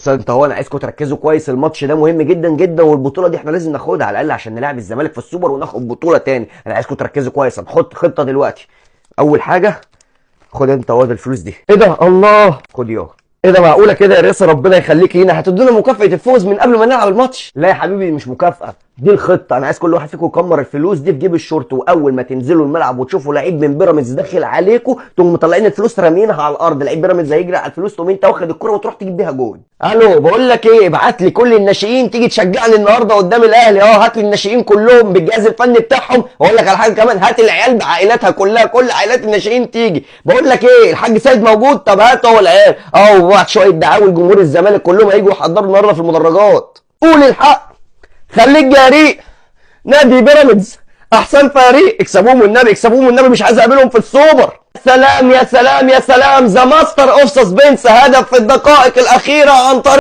بس انت هو انا عايزكم تركزوا كويس، الماتش ده مهم جدا جدا، والبطوله دي احنا لازم ناخدها على الاقل عشان نلعب الزمالك في السوبر وناخد بطوله تاني. انا عايزكم تركزوا كويس، هنحط خطه دلوقتي. اول حاجه، خد انت واد الفلوس دي. ايه ده؟ الله، خد ياه. ايه ده؟ معقوله كده يا ريس؟ ربنا يخليك لينا، هتدونا مكافاه الفوز من قبل ما نلعب الماتش؟ لا يا حبيبي، مش مكافاه، دي الخطه. انا عايز كل واحد فيكم يكمر الفلوس دي في جيب الشورت، واول ما تنزلوا الملعب وتشوفوا لعيب من بيراميدز داخل عليكم تقوموا مطلعين الفلوس رامينها على الارض. لعيب بيراميدز هيجري على الفلوس، تقوم انت واخد الكره وتروح تجيب بيها جول. الو، بقول لك ايه، ابعت لي كل الناشئين تيجي تشجعني النهارده قدام الاهلي. هات لي الناشئين كلهم بالجهاز الفني بتاعهم. واقول لك على حاجه كمان، هات العيال بعائلاتها كلها، كل عائلات الناشئين تيجي. بقول لك ايه، الحاج سيد موجود؟ طب هات هو العيال وبعد شويه دعاوي جمهور الزمالك كلهم هيجوا يحضروا النهارده في المدرجات. قول الحق، خليك جريء. نادي بيراميدز احسن فريق، اكسبوهم والنبي، اكسبوهم والنبي، مش عايز اقابلهم في السوبر. سلام يا سلام يا سلام، ذا ماستر اوف سسبنس، هدف في الدقائق الاخيره عن طريق